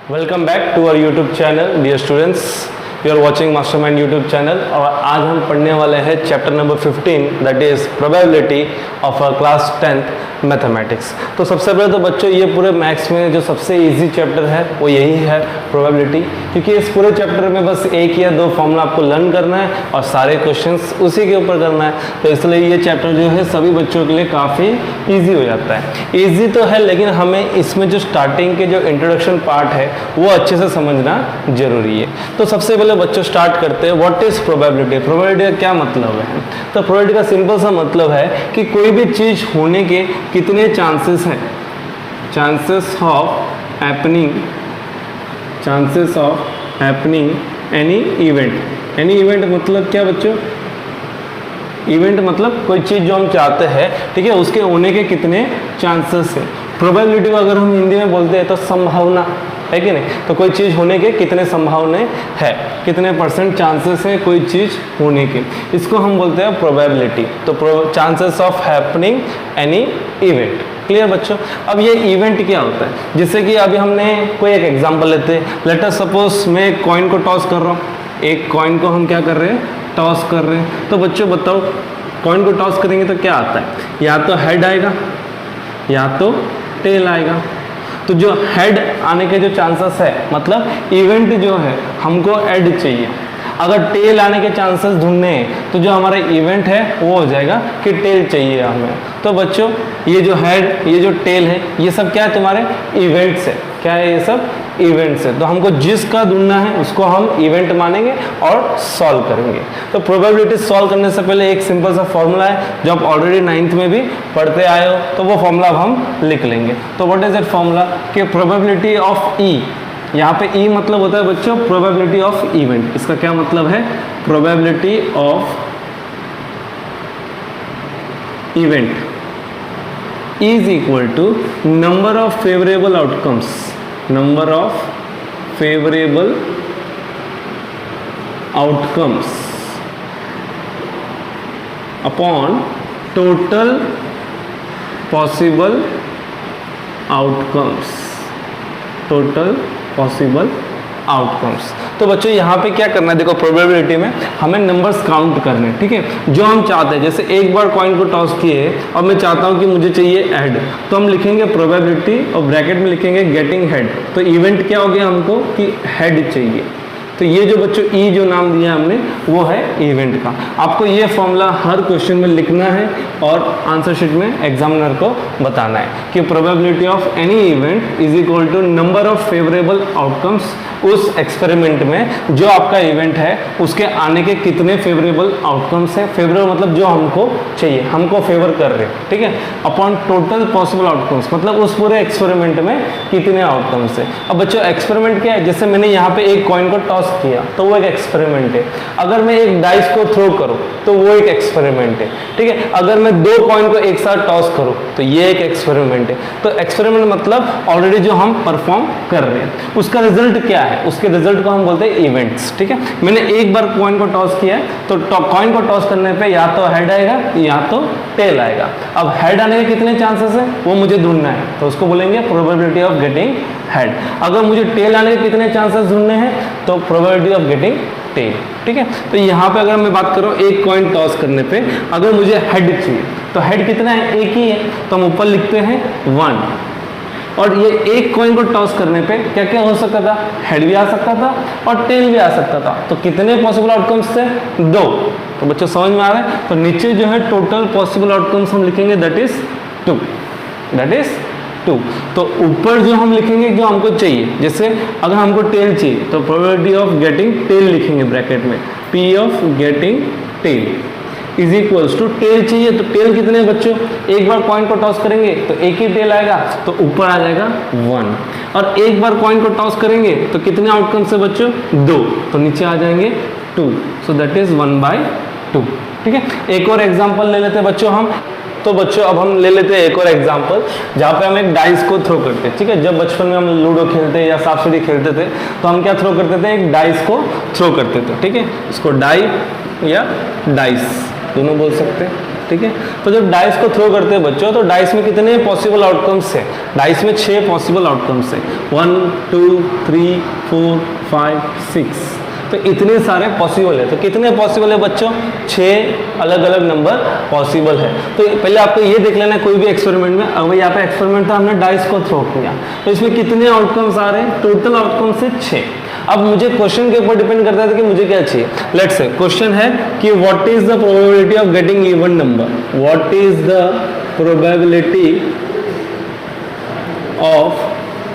Welcome back to our YouTube channel dear students, you are watching Mastermind YouTube channel. और आज हम पढ़ने वाले हैं chapter number 15 that is probability of class 10th mathematics. तो सबसे पहले तो बच्चों ये पूरे मैथ्स में जो सबसे इजी चैप्टर है वो यही है प्रोबेबिलिटी, क्योंकि इस पूरे चैप्टर में बस एक या दो फॉर्मूला आपको लर्न करना है और सारे क्वेश्चंस उसी के ऊपर करना है। तो इसलिए ये चैप्टर जो है सभी बच्चों के लिए काफ़ी ईजी हो जाता है। ईजी तो है, लेकिन हमें इसमें जो स्टार्टिंग के जो इंट्रोडक्शन पार्ट है वो अच्छे से समझना जरूरी है। तो सबसे पहले बच्चों स्टार्ट करते हैं, व्हाट इज प्रोबेबिलिटी। प्रोबेबिलिटी का क्या मतलब है? तो प्रोबेबिलिटी का सिंपल सा मतलब है कि कोई भी चीज होने के कितने चांसेस हैं, chances of happening any event. Any event मतलब क्या बच्चों? इवेंट मतलब कोई चीज जो हम चाहते हैं, ठीक है, उसके होने के कितने चांसेस है। प्रोबेबिलिटी को अगर हम हिंदी में बोलते हैं तो संभावना है कि नहीं। तो कोई चीज़ होने के कितने संभावना है, कितने परसेंट चांसेस है कोई चीज़ होने के, इसको हम बोलते हैं प्रोबेबिलिटी। तो chances of happening any event. Clear बच्चों? अब ये इवेंट क्या होता है, जैसे कि अभी हमने कोई एक एग्जांपल लेते हैं। लेट अस सपोज मैं एक कॉइन को टॉस कर रहा हूँ, एक कॉइन को हम क्या कर रहे हैं, टॉस कर रहे हैं। तो बच्चों बताओ, कॉइन को टॉस करेंगे तो क्या आता है? या तो हेड आएगा या तो टेल आएगा। तो जो हेड आने के जो चांसेस है, मतलब इवेंट जो है हमको हेड चाहिए। अगर टेल आने के चांसेस ढूंढने हैं तो जो हमारा इवेंट है वो हो जाएगा कि टेल चाहिए हमें। तो बच्चों ये जो हेड, ये जो टेल है, ये सब क्या है? तुम्हारे इवेंट्स है। क्या है? ये सब इवेंट्स है। तो हमको जिसका ढूंढना है उसको हम इवेंट मानेंगे और सॉल्व करेंगे। तो प्रोबेबिलिटी सॉल्व करने से पहले एक सिंपल सा फॉर्मूला है जो आप ऑलरेडी 9th में भी पढ़ते आए हो, तो वो फॉर्मूला अब हम लिख लेंगे। तो व्हाट इज दैट फॉर्मूला? कि प्रोबेबिलिटी ऑफ ई, यहाँ पे ई मतलब होता है बच्चों प्रोबेबिलिटी ऑफ इवेंट। इसका क्या मतलब है? Probability of event is equal to number of favorable outcomes upon total possible outcomes। तो बच्चों यहाँ पे क्या करना है, देखो प्रोबेबिलिटी में हमें नंबर्स काउंट करने हैं, ठीक है, जो हम चाहते हैं। जैसे एक बार कॉइन को टॉस किए और मैं चाहता हूँ कि मुझे चाहिए हेड, तो हम लिखेंगे प्रोबेबिलिटी और ब्रैकेट में लिखेंगे गेटिंग हेड। तो इवेंट क्या हो गया हमको कि हेड चाहिए। तो ये जो बच्चों ई जो नाम दिया हमने वो है इवेंट का। आपको ये फॉर्मूला हर क्वेश्चन में लिखना है और आंसर शीट में एग्जामिनर को बताना है कि probability of any event is equal to number of favourable outcomes. उस एक्सपेरिमेंट में जो आपका इवेंट है उसके आने के कितने फेवरेबल आउटकम्स है। फेवरेबल मतलब जो हमको चाहिए, हमको फेवर कर रहे हैं, ठीक है, अपॉन टोटल पॉसिबल आउटकम्स, मतलब उस पूरे एक्सपेरिमेंट में कितने आउटकम्स है। अब बच्चों एक्सपेरिमेंट क्या है? जैसे मैंने यहाँ पे एक कॉइन को टॉस किया तो वो एक एक्सपेरिमेंट है। अगर मैं एक डाइस को थ्रो करूं तो वो एक एक्सपेरिमेंट है, ठीक है। अगर मैं दो कॉइन को एक साथ टॉस करूं तो ये एक एक्सपेरिमेंट है। तो एक्सपेरिमेंट मतलब ऑलरेडी जो हम परफॉर्म कर रहे हैं, उसका रिजल्ट क्या है, उसके रिजल्ट को हम बोलते हैं इवेंट्स, ठीक है। मैंने एक बार कॉइन को टॉस किया है तो कॉइन को टॉस करने पे या तो हेड आएगा या तो टेल आएगा। अब हेड आने के कितने चांसेस है वो मुझे ढूंढना है, तो उसको बोलेंगे प्रोबेबिलिटी ऑफ गेटिंग हेड। अगर मुझे टेल आने के कितने चांसेस ढूंढने हैं तो प्रोबेबिलिटी ऑफ गेटिंग टेल, ठीक है। तो यहाँ पे अगर मैं बात करूँ एक कॉइन टॉस करने पे अगर मुझे हेड चाहिए तो हेड कितना है? एक ही है, तो हम ऊपर लिखते हैं 1। और ये एक कॉइन को टॉस करने पे क्या क्या हो सकता था? हेड भी आ सकता था और टेल भी आ सकता था। तो कितने पॉसिबल आउटकम्स थे? 2। तो बच्चों समझ में आ रहा है? तो नीचे जो है टोटल पॉसिबल आउटकम्स हम लिखेंगे दैट इज 2। टू। तो ऊपर जो हम लिखेंगे जो हमको चाहिए, जैसे अगर हमको टेल चाहिए तो प्रोबेबिलिटी ऑफ गेटिंग टेल लिखेंगे ब्रैकेट में, P of getting tail is equals to tail चाहिए तो टेल कितने बच्चों? एक बार कॉइन को टॉस करेंगे तो एक ही टेल आएगा, तो ऊपर आ जाएगा 1। और एक बार कॉइन को टॉस करेंगे तो कितने आउटकम से बच्चों? 2, तो नीचे आ जाएंगे 2। सो दैट इज 1/2, ठीक है। एक और एग्जाम्पल ले लेते हैं बच्चों हम। तो बच्चों अब हम ले लेते हैं एक और एग्जांपल जहाँ पे हम एक डाइस को थ्रो करते हैं, ठीक है। जब बचपन में हम लूडो खेलते या सांप सीढ़ी खेलते थे तो हम क्या थ्रो करते थे? एक डाइस को थ्रो करते थे, ठीक है। इसको डाई या डाइस दोनों बोल सकते हैं, ठीक है। तो जब डाइस को थ्रो करते हैं बच्चों, तो डाइस में कितने पॉसिबल आउटकम्स है? डाइस में 6 पॉसिबल आउटकम्स है, 1 2 3 4 5 6, तो इतने सारे पॉसिबल है। तो कितने पॉसिबल है बच्चों? 6 अलग अलग नंबर पॉसिबल है। तो पहले आपको ये देख लेना कोई भी एक्सपेरिमेंट में, अब यहाँ पे एक्सपेरिमेंट था, हमने डाइस को थ्रो किया, तो इसमें कितने आउटकम्स आ रहे हैं? टोटल आउटकम्स है 6। अब मुझे क्वेश्चन के ऊपर डिपेंड करता है कि मुझे क्या चाहिए। लेट्स से क्वेश्चन है कि what is the probability of getting even number, what is the probability of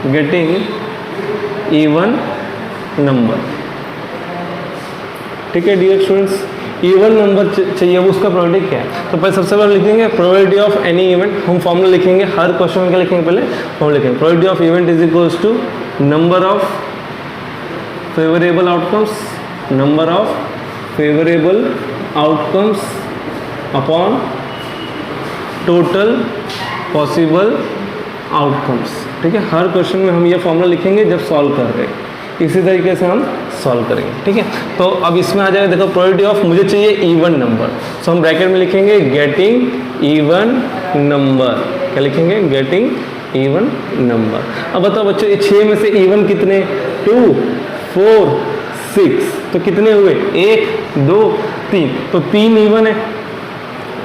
getting even number. ठीक है डियर स्टूडेंट्स, इवन नंबर चाहिए, वो उसका प्रोबेबिलिटी क्या है? तो पहले सबसे पहले लिखेंगे प्रोबेबिलिटी ऑफ एनी इवेंट, हम फॉर्मूला लिखेंगे, हर क्वेश्चन में क्या लिखेंगे? पहले फॉर्मूला लिखेंगे, probability of event is equals to number of favourable outcomes, number of favourable outcomes upon total possible outcomes. ठीक है, हर क्वेश्चन में हम ये फॉर्मूला लिखेंगे जब सॉल्व कर रहे हैं, इसी तरीके से हम सॉल्व करेंगे। ठीक है, तो अब इसमें आ जाएगा, देखो प्रोबेबिलिटी ऑफ, मुझे चाहिए इवन नंबर, सो हम ब्रैकेट में लिखेंगे गेटिंग इवन नंबर। क्या लिखेंगे? Getting even number. अब बताओ बच्चों, ये 6 में से इवन कितने? 2 4 6, तो कितने हुए? 1 2 3, तो 3 इवन है,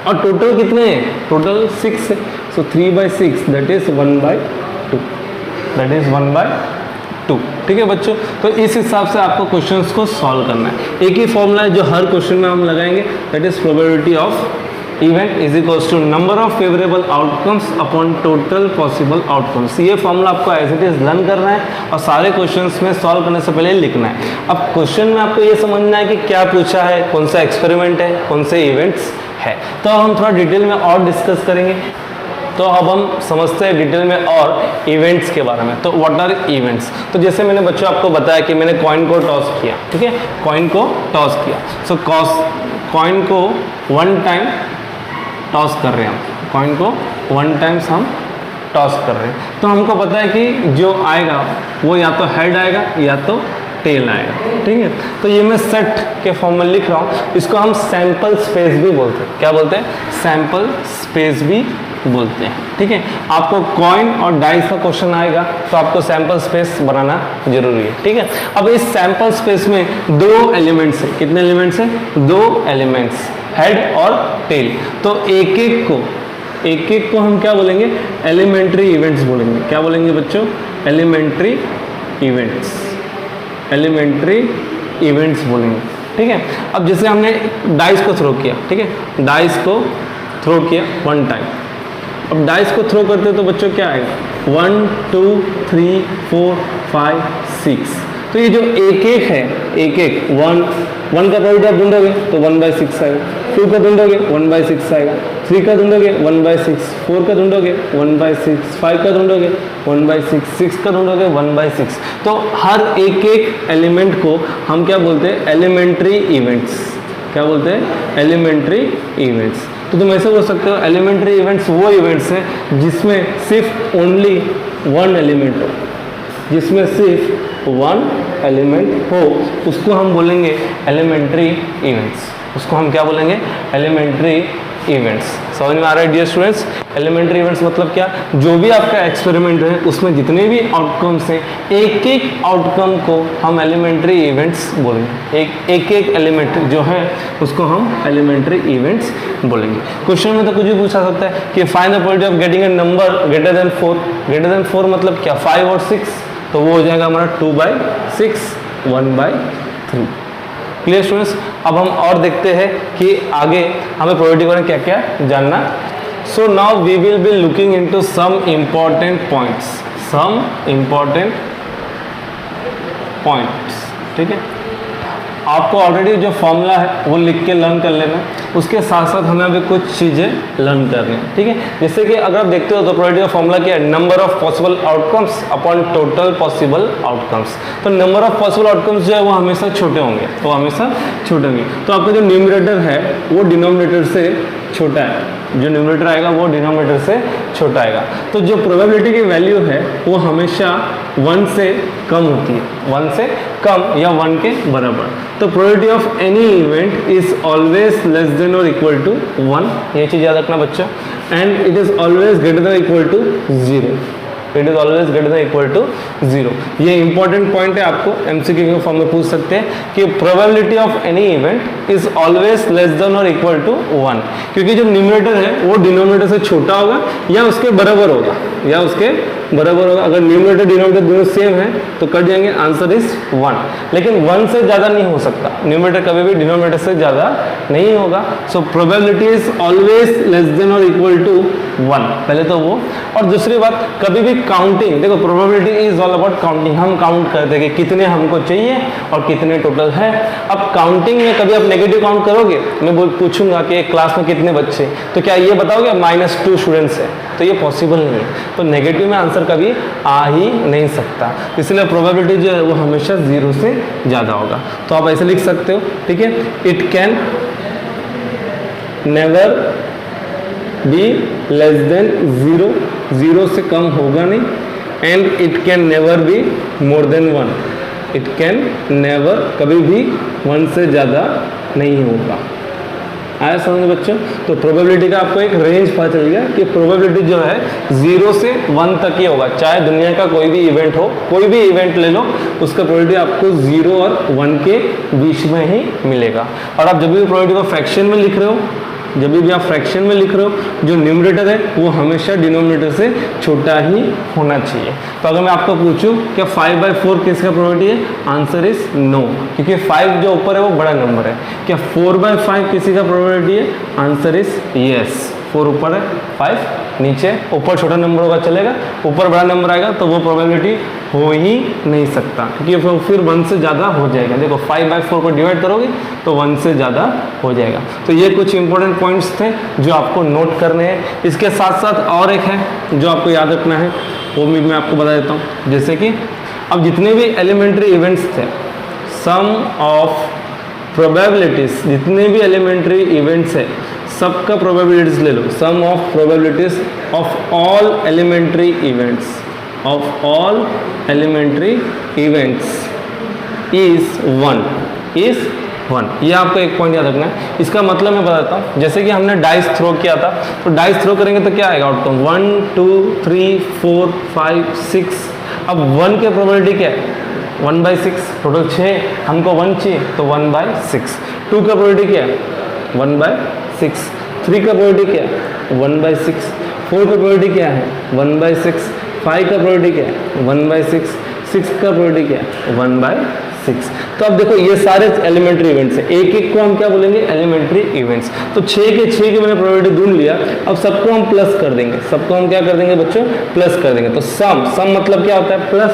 और टोटल कितने हैं? टोटल 6 है, सो 3/6 दैट इज 1/2, दैट इज 1/2। ठीक है बच्चों, तो इस हिसाब से आपको क्वेश्चंस को सॉल्व करना है। एक ही फॉर्मूला है जो हर क्वेश्चन में हम लगाएंगे, that is probability of event is equals to number of favourable outcomes upon total possible outcomes. ये फॉर्मूला आपको एज इट इज लर्न करना है और सारे क्वेश्चंस में सॉल्व करने से पहले लिखना है। अब क्वेश्चन में आपको ये समझना है कि क्या पूछा है, कौन सा एक्सपेरिमेंट है, कौन से इवेंट्स है। तो हम थोड़ा डिटेल में और डिस्कस करेंगे। तो अब हम समझते हैं डिटेल में और इवेंट्स के बारे में। तो व्हाट आर इवेंट्स? तो जैसे मैंने बच्चों आपको बताया कि मैंने कॉइन को टॉस किया, ठीक है, कॉइन को टॉस किया, सो कॉइन को 1 टाइम टॉस कर रहे हैं हम, कॉइन को 1 टाइम्स हम टॉस कर रहे हैं, तो हमको पता है कि जो आएगा वो या तो हेड आएगा या तो टेल आएगा। ठीक है, तो ये मैं सेट के फॉर्म में लिख रहा हूँ, इसको हम सैंपल स्पेस भी बोलते हैं। क्या बोलते हैं? सैंपल स्पेस भी बोलते हैं। ठीक है, आपको कॉइन और डाइस का क्वेश्चन आएगा तो आपको सैंपल स्पेस बनाना जरूरी है। ठीक है, अब इस सैंपल स्पेस में 2 एलिमेंट्स है। कितने एलिमेंट्स हैं? 2 एलिमेंट्स, हेड और टेल। तो एक एक को हम क्या बोलेंगे? एलिमेंट्री इवेंट्स बोलेंगे। क्या बोलेंगे बच्चों? एलिमेंट्री इवेंट्स, एलिमेंट्री इवेंट्स बोलेंगे। ठीक है, अब जैसे हमने डाइस को थ्रो किया, ठीक है, डाइस को थ्रो किया 1 टाइम। अब डाइस को थ्रो करते तो बच्चों क्या आएगा? 1 2 3 4 5 6। तो ये जो एक है, एक 1 का प्रोबेबिलिटी आप ढूंढोगे तो 1/6 आएगा, 2 का ढूंढोगे 1/6 आएगा, 3 का ढूंढोगे 1/6, 4 का ढूंढोगे 1/6, 5 का ढूंढोगे 1/6, 6 का ढूंढोगे 1/6। तो हर एक एलिमेंट को हम क्या बोलते हैं? Elementary events. क्या बोलते हैं? Elementary events. तो तुम ऐसे बोल सकते हो एलिमेंट्री इवेंट्स वो इवेंट्स हैं जिसमें सिर्फ ओनली 1 एलिमेंट हो, जिसमें सिर्फ 1 एलिमेंट हो, उसको हम बोलेंगे एलिमेंट्री इवेंट्स। उसको हम क्या बोलेंगे? Elementary events. समझ में आ रहा है डियर स्टूडेंट्स? एलिमेंट्री इवेंट्स मतलब क्या? जो भी आपका एक्सपेरिमेंट है उसमें जितने भी आउटकम्स हैं, एक एक आउटकम को हम एलिमेंट्री इवेंट्स बोलेंगे। एक एलिमेंट जो है उसको हम एलिमेंट्री इवेंट्स बोलेंगे। क्वेश्चन में तो कुछ भी पूछा सकता है कि find the probability of getting a number greater than 4। Greater than 4 मतलब क्या? 5 और 6, तो वो हो जाएगा हमारा 2/6 1/3। Clear students? अब हम और देखते हैं कि आगे हमें प्रोबेबिलिटी के बारे में क्या क्या जानना। So now we will be looking into some important points, ठीक है। आपको ऑलरेडी जो फॉर्मूला है वो लिख के लर्न कर लेना, उसके साथ साथ हमें अभी कुछ चीज़ें लर्न करनी है। ठीक है, जैसे कि अगर आप देखते हो तो प्रोबेबिलिटी का फॉर्मूला क्या है? Number of possible outcomes upon total possible outcomes. तो नंबर ऑफ पॉसिबल आउटकम्स जो है वो हमेशा छोटे होंगे, वो हमेशा छोटे होंगे। तो आपका जो न्यूमरेटर है वो डिनोमिनेटर से छोटा है, जो न्यूमरेटर आएगा वो डिनोमिनेटर से छोटा आएगा। तो जो प्रोबेबिलिटी की वैल्यू है वो हमेशा 1 से कम होती है, 1 से कम या 1 के बराबर। तो probability of any event is always less than और इक्वल टू 1, ये चीज़ याद रखना बच्चों। And it is always greater than equal to 0, it is always greater than equal to 0। ये इंपॉर्टेंट पॉइंट है, आपको एमसीक्यू के फॉर्म में पूछ सकते हैं कि probability of any event is always less than और इक्वल टू 1, क्योंकि जो न्यूमरेटर है वो डिनोमिनेटर से छोटा होगा या उसके बराबर होगा, या उसके बराबर होगा। अगर न्यूमरेटर डिनोमिनेटर दोनों सेम है तो कट जाएंगे, आंसर इज 1। लेकिन 1 से ज़्यादा नहीं हो सकता, न्यूमरेटर कभी भी डिनोमिनेटर से ज़्यादा नहीं होगा। So probability is always less than और इक्वल टू 1, पहले तो वो। और दूसरी बात, कभी भी काउंटिंग, देखो probability is all about counting, हम काउंट करते हैं कि कितने हमको चाहिए और कितने टोटल है। अब काउंटिंग में कभी आप नेगेटिव काउंट करोगे, मैं पूछूंगा कि एक क्लास में कितने बच्चे, तो क्या ये बताओगे -2 स्टूडेंट्स है, तो ये पॉसिबल नहीं है। तो नेगेटिव में आंसर कभी आ ही नहीं सकता, इसलिए प्रोबेबिलिटी जो है वो हमेशा 0 से ज़्यादा होगा। तो आप ऐसे लिख सकते हो, ठीक है, it can never be less than 0, 0 से कम होगा नहीं। And it can never be more than 1, it can never कभी भी 1 से ज़्यादा नहीं होगा। आया समझ बच्चों? तो प्रोबेबिलिटी का आपको एक रेंज पता चल गया कि प्रोबेबिलिटी जो है 0 से 1 तक ही होगा। चाहे दुनिया का कोई भी इवेंट हो, कोई भी इवेंट ले लो, उसका प्रोबेबिलिटी आपको 0 और 1 के बीच में ही मिलेगा। और आप जब भी प्रोबेबिलिटी को फ्रैक्शन में लिख रहे हो, जब भी आप फ्रैक्शन में लिख रहे हो, जो न्यूमरेटर है वो हमेशा डिनोमिनेटर से छोटा ही होना चाहिए। तो अगर मैं आपको पूछूं क्या 5/4 किसका प्रोबेबिलिटी है, आंसर इज नो, क्योंकि 5 जो ऊपर है वो बड़ा नंबर है। क्या 4/5 किसी का प्रोबेबिलिटी है, आंसर इज यस। 4 ऊपर है, 5 नीचे, ऊपर छोटा नंबर होगा चलेगा, ऊपर बड़ा नंबर आएगा तो वो प्रोबेबिलिटी हो ही नहीं सकता, क्योंकि फिर 1 से ज़्यादा हो जाएगा। देखो 5/4 को डिवाइड करोगे तो 1 से ज़्यादा हो जाएगा। तो ये कुछ इंपॉर्टेंट पॉइंट्स थे जो आपको नोट करने हैं। इसके साथ साथ और एक है जो आपको याद रखना है, वो भी मैं आपको बता देता हूँ। जैसे कि अब जितने भी एलिमेंट्री इवेंट्स थे, सम ऑफ प्रोबेबिलिटीज, जितने भी एलिमेंट्री इवेंट्स है सबका प्रोबेबिलिटीज ले लो। Sum of probabilities of all elementary events, of all elementary events is 1। ये आपको एक पॉइंट याद रखना है। इसका मतलब मैं बताता हूँ, जैसे कि हमने डाइस थ्रो किया था, तो डाइस थ्रो करेंगे तो क्या आएगा आउटकम, 1 2 3 4 5 6। अब 1 के प्रोबेबिलिटी क्या है, 1/6, टोटल 6, हमको 1 चाहिए तो 1/6। 2 का प्रोबेबिलिटी क्या है, 1/6। 3 का प्रोबेबिलिटी क्या है, 1/6। 4 का प्रोबेबिलिटी क्या है, 1/6। 5 का प्रोबेबिलिटी क्या है, 1/6। 6 का प्रोबेबिलिटी क्या है, 1/6। तो अब देखो ये सारे एलिमेंट्री इवेंट्स हैं, एक एक को हम क्या बोलेंगे, एलिमेंट्री इवेंट्स। तो 6 के मैंने प्रोबेबिलिटी ढूंढ लिया, अब सबको हम प्लस कर देंगे, सबको हम क्या कर देंगे बच्चों, प्लस कर देंगे। तो सम मतलब क्या होता है, प्लस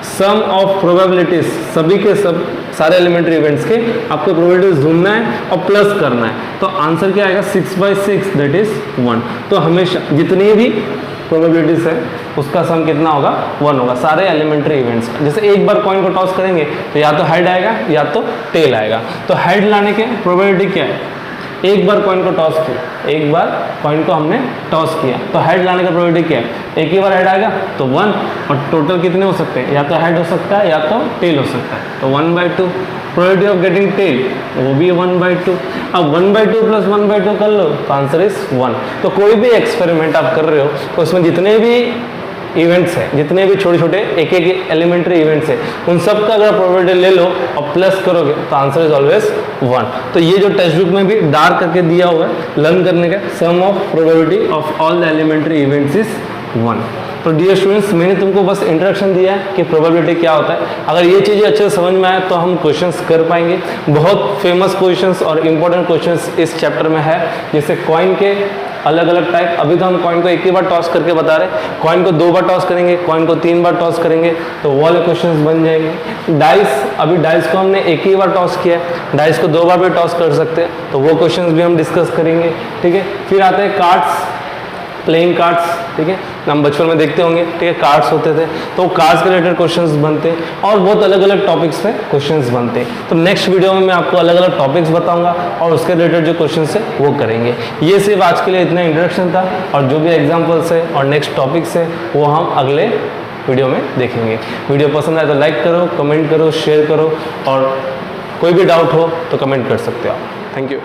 सम ऑफ प्रोबेबिलिटीज, सभी के सब सारे एलिमेंट्री इवेंट्स के आपको प्रोबेबिलिटीज ढूंढना है और प्लस करना है। तो आंसर क्या आएगा, 6/6 दैट इज 1। तो हमेशा जितनी भी प्रोबेबिलिटीज है उसका सम कितना होगा, 1 होगा, सारे एलिमेंट्री इवेंट्स का। जैसे एक बार कॉइन को टॉस करेंगे तो या तो हेड आएगा या तो टेल आएगा। तो हेड लाने के प्रोबेबिलिटी क्या है, एक बार कॉइन को टॉस किया, एक बार कॉइन को हमने टॉस किया तो हेड लाने का प्रोबेबिलिटी क्या है, एक ही बार हेड आएगा तो 1, और टोटल कितने हो सकते हैं, या तो हेड हो सकता है या तो टेल हो सकता है, तो 1/2। प्रोबेबिलिटी ऑफ गेटिंग टेल वो भी 1/2। अब 1/2 प्लस 1/2 कर लो तो आंसर इज 1। तो कोई भी एक्सपेरिमेंट आप कर रहे हो तो उसमें जितने भी इवेंट्स है, जितने भी छोटे छोटे एक एक एलिमेंट्री इवेंट्स है, उन सब का अगर प्रोबेबिलिटी ले लो और प्लस करोगे तो आंसर इज ऑलवेज 1। तो ये जो टेक्स्ट बुक में भी डार्क करके दिया हुआ है लर्न करने का, sum of probability of all the elementary events is 1। तो डियर स्टूडेंट्स, मैंने तुमको बस इंट्रोडक्शन दिया है कि प्रोबेबिलिटी क्या होता है। अगर ये चीज़ें अच्छे से समझ में आए तो हम क्वेश्चंस कर पाएंगे। बहुत फेमस क्वेश्चंस और इंपॉर्टेंट क्वेश्चंस इस चैप्टर में है, जैसे कॉइन के अलग अलग टाइप। अभी तो हम कॉइन को एक ही बार टॉस करके बता रहे, कॉइन को 2 बार टॉस करेंगे, कॉइन को 3 बार टॉस करेंगे तो वो वाले क्वेश्चंस बन जाएंगे। डाइस, अभी डाइस को हमने एक ही बार टॉस किया है, डाइस को 2 बार भी टॉस कर सकते हैं, तो वो क्वेश्चंस भी हम डिस्कस करेंगे, ठीक है। फिर आते हैं कार्ड्स। प्लेइंग कार्ड्स, ठीक है, हम बचपन में देखते होंगे, ठीक है, कार्ड्स होते थे, तो कार्ड्स के रिलेटेड क्वेश्चंस बनते और बहुत अलग अलग टॉपिक्स पे क्वेश्चंस बनते। तो नेक्स्ट वीडियो में मैं आपको अलग अलग टॉपिक्स बताऊंगा और उसके रिलेटेड जो क्वेश्चंस है वो करेंगे। ये सिर्फ आज के लिए इतना इंट्रोडक्शन था, और जो भी एग्जाम्पल्स है और नेक्स्ट टॉपिक्स है वो हम अगले वीडियो में देखेंगे। वीडियो पसंद आए तो लाइक करो, कमेंट करो, शेयर करो, और कोई भी डाउट हो तो कमेंट कर सकते हो आप। Thank you.